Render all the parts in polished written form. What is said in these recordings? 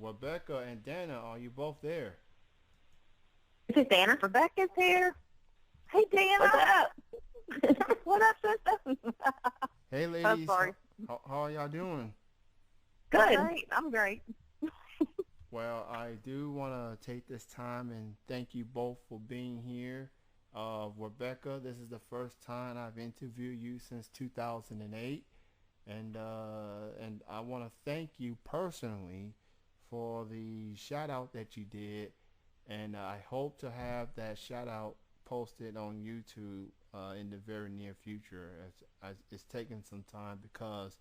Rebecca and Dana, are you both there? This is Dana. Rebecca's here. Hey, What's Dana. up? What up, sister? Hey, I'm ladies, sorry. how are y'all doing? I'm Good. great. I'm great. Well, I do want to take this time and thank you both for being here. Rebecca, this is the first time I've interviewed you since 2008, and I want to thank you personally for the shout out that you did, and I hope to have that shout out posted on YouTube in the very near future. As it's taken some time because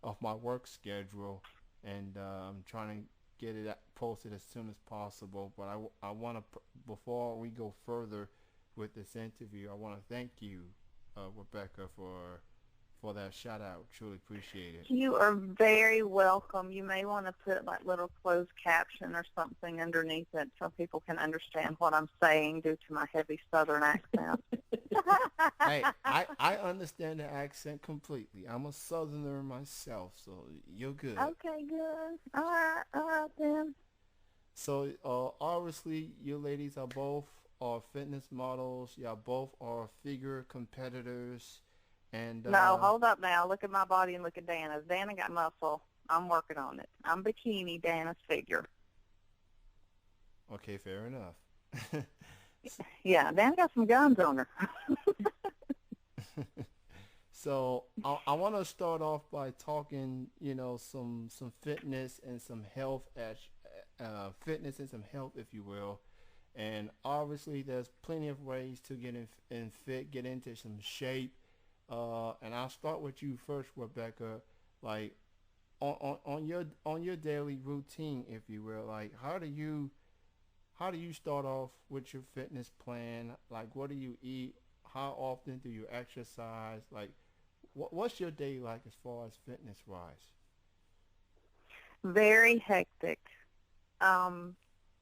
of my work schedule, and I'm trying to get it posted as soon as possible. But I want to, before we go further with this interview, I want to thank you, Rebecca, for that shout out. Truly appreciate it. You are very welcome. You may want to put like little closed caption or something underneath it so people can understand what I'm saying due to my heavy Southern accent. Hey, I understand the accent completely. I'm a Southerner myself, so you're good. Okay, good. All right then. So obviously, you ladies are both are fitness models. Y'all both are figure competitors, and No, hold up now. Look at my body and look at Dana's. Dana got muscle. I'm working on it. I'm bikini. Dana's figure. okay, fair enough. Yeah, Dana got some guns on her. So I want to start off by talking, some fitness and some health, fitness and some health, if you will. And obviously, there's plenty of ways to get in fit, get into some shape. And I'll start with you first, Rebecca. Like on your daily routine, if you will. Like how do you start off with your fitness plan? Like what do you eat? How often do you exercise? Like what's your day like as far as fitness wise? Very hectic.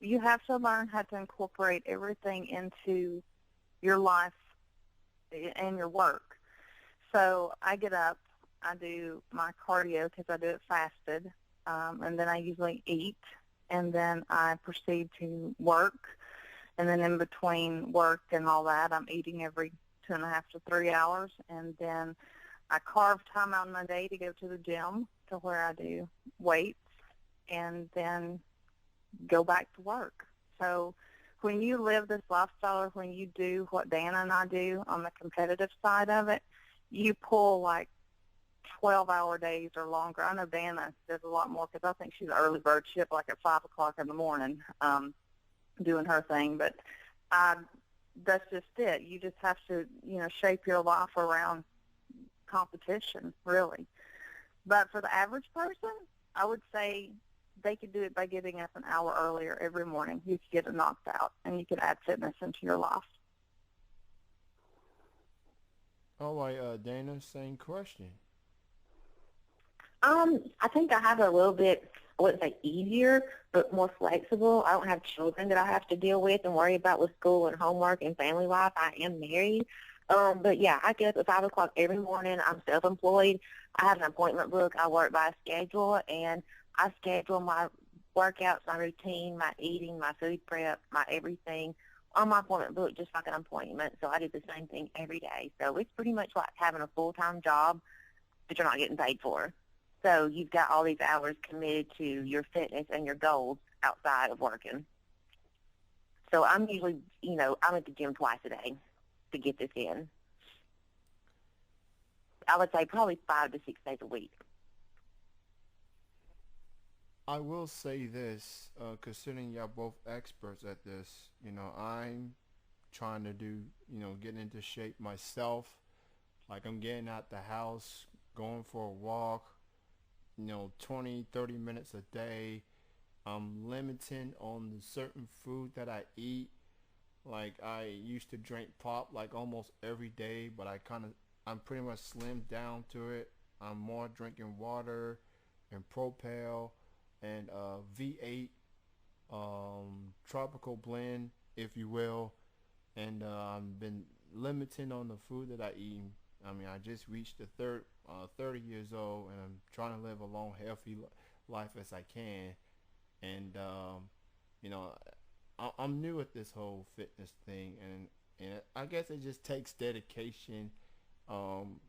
You have to learn how to incorporate everything into your life and your work. So I get up, I do my cardio because I do it fasted, and then I usually eat, and then I proceed to work, and then in between work and all that, I'm eating every 2.5 to 3 hours, and then I carve time out in my day to go to the gym to where I do weights, and then go back to work. So when you live this lifestyle or when you do what Dana and I do on the competitive side of it, you pull like 12-hour days or longer. I know Dana does a lot more because I think she's an early bird. She's up like at 5 o'clock in the morning doing her thing. But that's just it. You just have to, shape your life around competition, really. But for the average person, I would say they could do it by getting up an hour earlier every morning. You could get it knocked out, and you could add fitness into your life. All right, Dana, same question. I think I have it a little bit, I wouldn't say easier, but more flexible. I don't have children that I have to deal with and worry about with school and homework and family life. I am married. But yeah, I get up at 5 o'clock every morning. I'm self-employed. I have an appointment book. I work by a schedule, and I schedule my workouts, my routine, my eating, my food prep, my everything on my appointment book, just like an appointment. So I do the same thing every day. So it's pretty much like having a full-time job that you're not getting paid for. So you've got all these hours committed to your fitness and your goals outside of working. So I'm usually, I'm at the gym twice a day to get this in. I would say probably 5 to 6 days a week. I will say this, considering y'all both experts at this, I'm trying to do, getting into shape myself. Like I'm getting out the house, going for a walk, 20, 30 minutes a day. I'm limiting on the certain food that I eat. Like I used to drink pop like almost every day, but I'm pretty much slimmed down to it. I'm more drinking water and Propel and V8 tropical blend, if you will. And I've been limiting on the food that I eat. I mean, I just reached the 30 years old, and I'm trying to live a long, healthy life as I can. And you know, I'm new at this whole fitness thing, and I guess it just takes dedication um,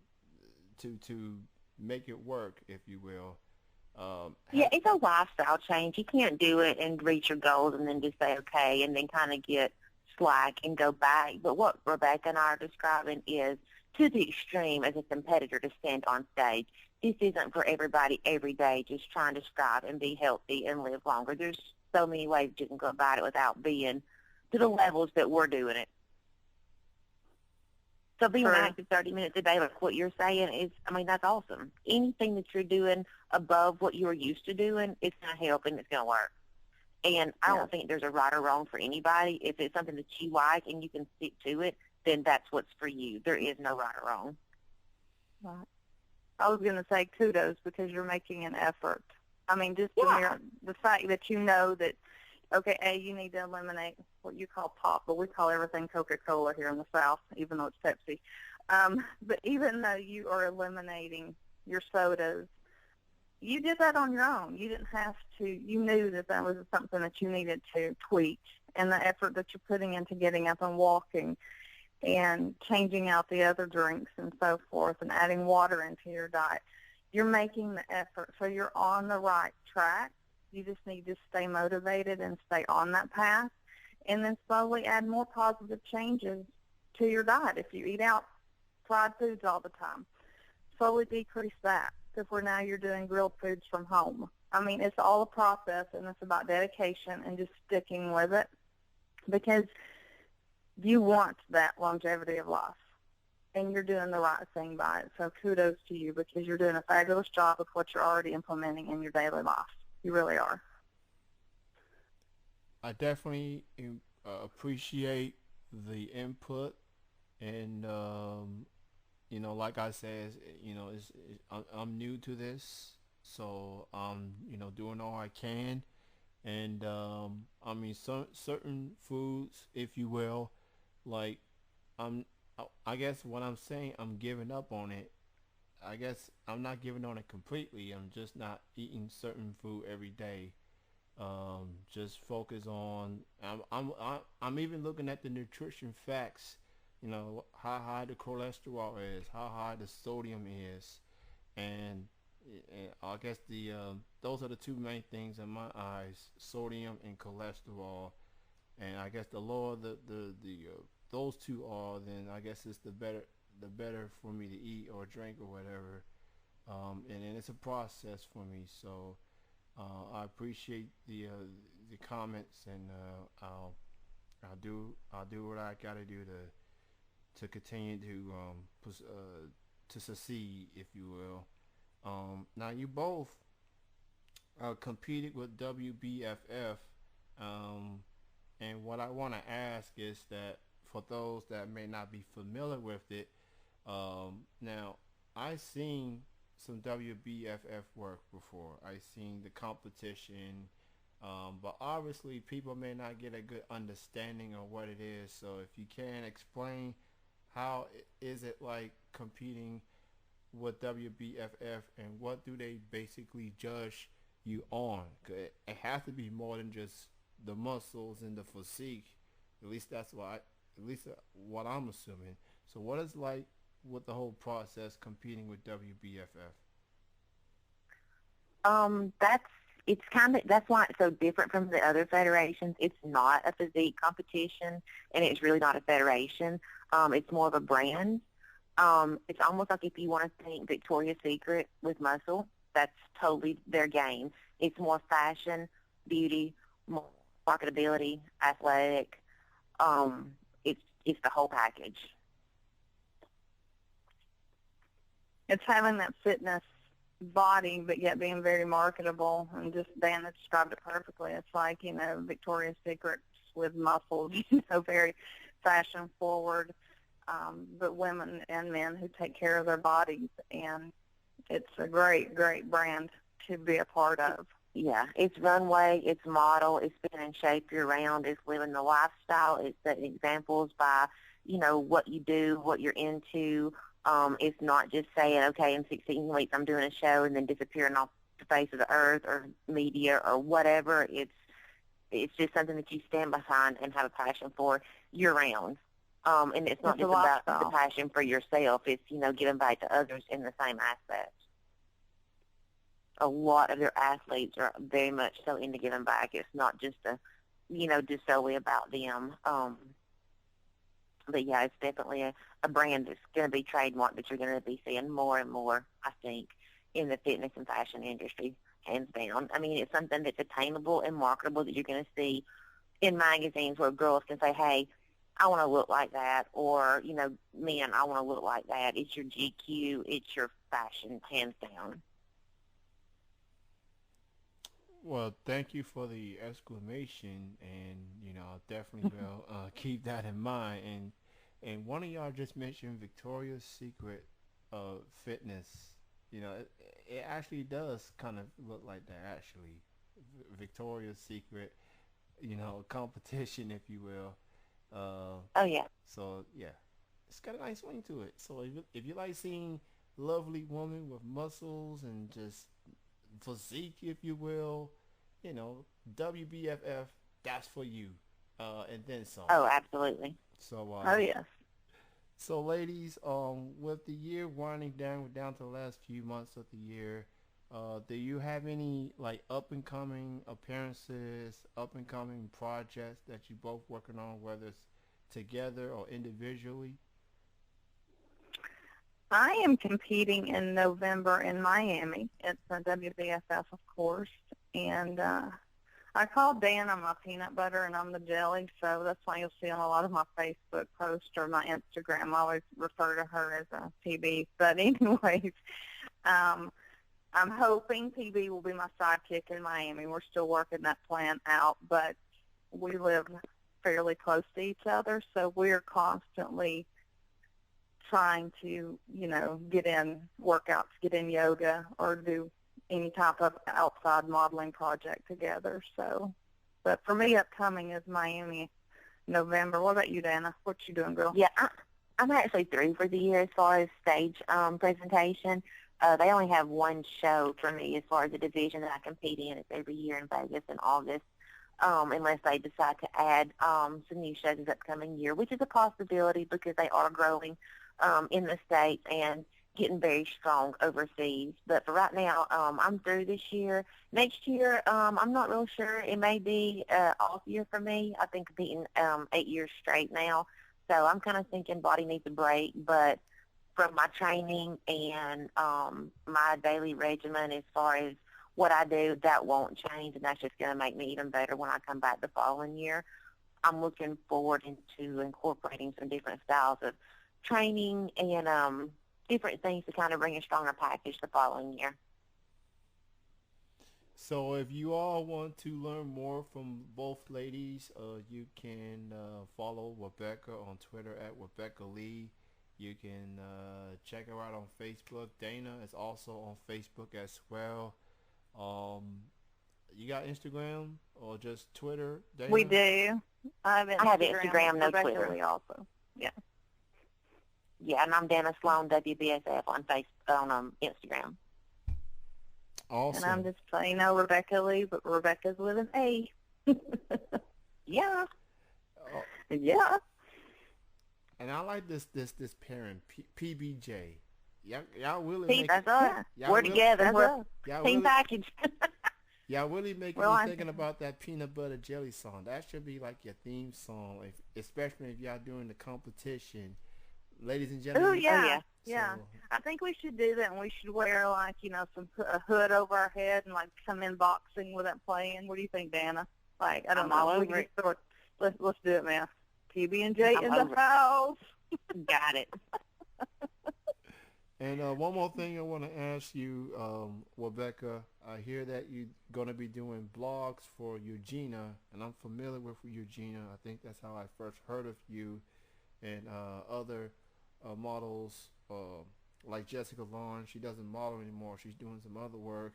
to make it work, if you will. Yeah, Have it's a lifestyle change. You can't do it and reach your goals and then just say, okay, and then kind of get slack and go back. But what Rebecca and I are describing is to the extreme as a competitor to stand on stage. This isn't for everybody every day just trying to strive and be healthy and live longer. There's so many ways you can go about it without being to the levels that we're doing it. So being True. active 30 minutes a day, like what you're saying, is, I mean, that's awesome. Anything that you're doing above what you're used to doing, it's going to help and it's going to work. And I Yeah. don't think there's a right or wrong for anybody. If it's something that you like and you can stick to it, then that's what's for you. There is no right or wrong. Right. I was going to say kudos because you're making an effort. I mean, just Yeah. the fact that you know that, okay, A, you need to eliminate what you call pop, but we call everything Coca-Cola here in the South, even though it's Pepsi. But even though you are eliminating your sodas, you did that on your own. You didn't have to. You knew that that was something that you needed to tweak, and the effort that you're putting into getting up and walking and changing out the other drinks and so forth and adding water into your diet. You're making the effort, so you're on the right track. You just need to stay motivated and stay on that path, and then slowly add more positive changes to your diet. If you eat out fried foods all the time, slowly decrease that to where now you're doing grilled foods from home. I mean, it's all a process, and it's about dedication and just sticking with it because you want that longevity of life, and you're doing the right thing by it. So kudos to you because you're doing a fabulous job of what you're already implementing in your daily life. You really are. I definitely appreciate the input, and you know, like I said, you know, I'm new to this, so you know, doing all I can, and I mean, some certain foods, if you will, like I'm, I guess what I'm saying, I'm giving up on it. I guess I'm not giving on it completely. I'm just not eating certain food every day. Just focus on. I'm even looking at the nutrition facts. You know how high the cholesterol is, how high the sodium is, and, and I guess the those are the two main things in my eyes: sodium and cholesterol. And I guess the lower the those two are, then I guess it's the better for me to eat or drink or whatever. And then it's a process for me. So I appreciate the comments, and I'll do what I gotta do to continue to succeed, if you will. Now you both competed with WBFF, um, and what I want to ask is that for those that may not be familiar with it, now I seen some WBFF work before. I seen the competition, but obviously people may not get a good understanding of what it is. So if you can explain how is it like competing with WBFF, and what do they basically judge you on? 'Cause it has to be more than just the muscles and the physique. At least that's at least what I'm assuming. So what is like with the whole process competing with WBFF? That's it's kind of that's why it's so different from the other federations. It's not a physique competition, and it's really not a federation. It's more of a brand. It's almost like if you want to think Victoria's Secret with muscle, that's totally their game. It's more fashion, beauty, more marketability, athletic. It's the whole package. It's having that fitness body, but yet being very marketable. And just Dan described it perfectly. It's like, Victoria's Secret with muscles, very fashion forward, but women and men who take care of their bodies. And it's a great, great brand to be a part of. Yeah, it's runway, it's model, it's being in shape year-round, it's living the lifestyle, it's setting examples by, what you do, what you're into. It's not just saying, okay, in 16 weeks I'm doing a show and then disappearing off the face of the earth or media or whatever. It's just something that you stand behind and have a passion for year round. And it's not It's a just about the lifestyle. passion for yourself. It's, giving back to others in the same aspect. A lot of their athletes are very much so into giving back. It's not just just solely about them. But yeah, it's definitely a brand that's going to be trademarked that you're going to be seeing more and more, I think, in the fitness and fashion industry, hands down. I mean, it's something that's attainable and marketable that you're going to see in magazines where girls can say, hey, I want to look like that, or, men, I want to look like that. It's your GQ, it's your fashion, hands down. Well, thank you for the exclamation, and I'll definitely will keep that in mind. And one of y'all just mentioned Victoria's Secret fitness. It actually does kind of look like that. Actually, Victoria's Secret, competition, if you will. Oh, yeah. So yeah, it's got a nice swing to it. So if you like seeing lovely women with muscles and just physique, if you will, WBFF, that's for you, and then some. Oh, absolutely. So, Oh, yes. so ladies, with the year winding down, we're down to the last few months of the year. Do you have any like up and coming appearances, up and coming projects that you both working on, whether it's together or individually? I am competing in November in Miami. It's a WBFF, of course. And I call Dana my peanut butter and I'm the jelly, so that's why you'll see on a lot of my Facebook posts or my Instagram. I always refer to her as a PB. But anyways, I'm hoping PB will be my sidekick in Miami. We're still working that plan out, but we live fairly close to each other, so we're constantly trying to, get in workouts, get in yoga, or do any type of outside modeling project together. So, but for me, upcoming is Miami, November. What about you, Dana? What you doing, girl? Yeah, I'm actually through for the year as far as stage presentation. They only have one show for me as far as the division that I compete in. It's every year in Vegas in August, unless they decide to add some new shows this upcoming year, which is a possibility because they are growing in the States and getting very strong overseas. But for right now, I'm through this year. Next year, I'm not real sure. It may be an off year for me. I've been competing 8 years straight now. So I'm kind of thinking body needs a break. But from my training and my daily regimen as far as what I do, that won't change, and that's just going to make me even better when I come back the following year. I'm looking forward into incorporating some different styles of training and different things to kind of bring a stronger package the following year. So if you all want to learn more from both ladies, you can follow Rabecca on Twitter at Rabecca Lee. You can check her out on Facebook. Dana is also on Facebook as well. You got Instagram or just Twitter, Dana? We do. I have Instagram, no Rebecca Twitter. Lee also. Yeah. Yeah, and I'm Dana Sloan, WBSF, on Instagram. Awesome. And I'm just plain Rebecca Lee, but Rebecca's with an A. Yeah. Oh, Yeah. and I like this pairing, PBJ. Y'all really That's us. y'all We're really, together. We're y'all team really, package. y'all really making Well, me I'm- thinking about that peanut butter jelly song. That should be like your theme song, especially if y'all doing the competition. Ladies and gentlemen. Oh, yeah. yeah. Yeah. So, I think we should do that, and we should wear, like, a hood over our head and, like, come in boxing with it playing. What do you think, Dana? Like, I don't I'm know. all We over can it. just let's do it, man. PB&J I'm in over the house. Got it. and one more thing I want to ask you, Rebecca. I hear that you're going to be doing blogs for Eugenia, and I'm familiar with Eugenia. I think that's how I first heard of you and other models like Jessica Vaughn. She doesn't model anymore. She's doing some other work.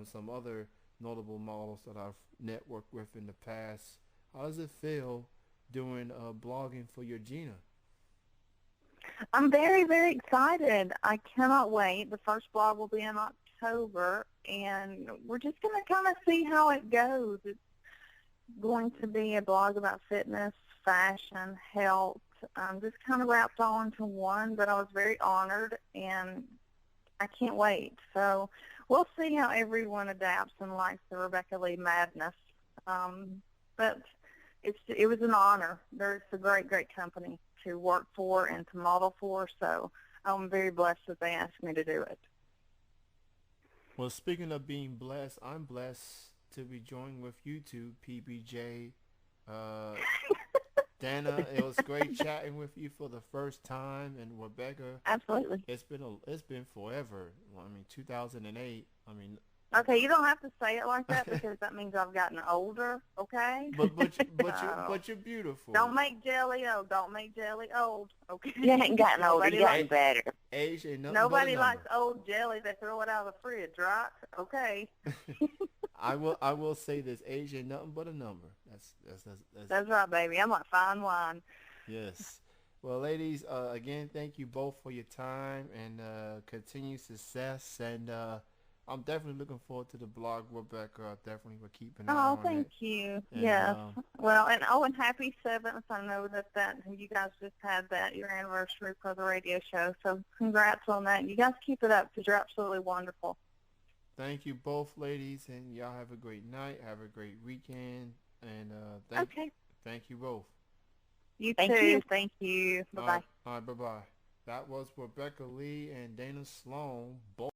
Some other notable models that I've networked with in the past. How does it feel doing blogging for Eugenia? I'm very, very excited. I cannot wait. The first blog will be in October, and we're just going to kind of see how it goes. It's going to be a blog about fitness, fashion, health, just kind of wrapped all into one, but I was very honored, and I can't wait. So we'll see how everyone adapts and likes the Rebecca Lee madness. But it was an honor. There's a great, great company to work for and to model for, so I'm very blessed that they asked me to do it. Well, speaking of being blessed, I'm blessed to be joined with you two, PBJ. Uh, Dana, it was great chatting with you for the first time, and Rebecca, Absolutely. it's been forever. Well, I mean, 2008. I mean, Okay, you don't have to say it like that because that means I've gotten older, okay? but you're beautiful. Don't make jelly old. Don't make jelly old, okay? You ain't gotten older. You gotten better. Age ain't nothing Nobody but a likes old jelly. They throw it out of the fridge, right? Okay. number. I will say this: age ain't nothing but a number. That's right, baby. I'm like fine wine. Yes. Well, ladies, again, thank you both for your time and continued success. And I'm definitely looking forward to the blog, Rebecca. I definitely will keep an eye on it. Oh, thank you. And, Yes. Well, and happy 7th. I know that you guys just had your anniversary for the radio show. So congrats on that. You guys keep it up because you're absolutely wonderful. Thank you both, ladies, and y'all have a great night. Have a great weekend. And thank you both. You Thank too. you. Thank you. Bye-bye. All right, bye-bye. That was Rebecca Lee and Dana Sloan, both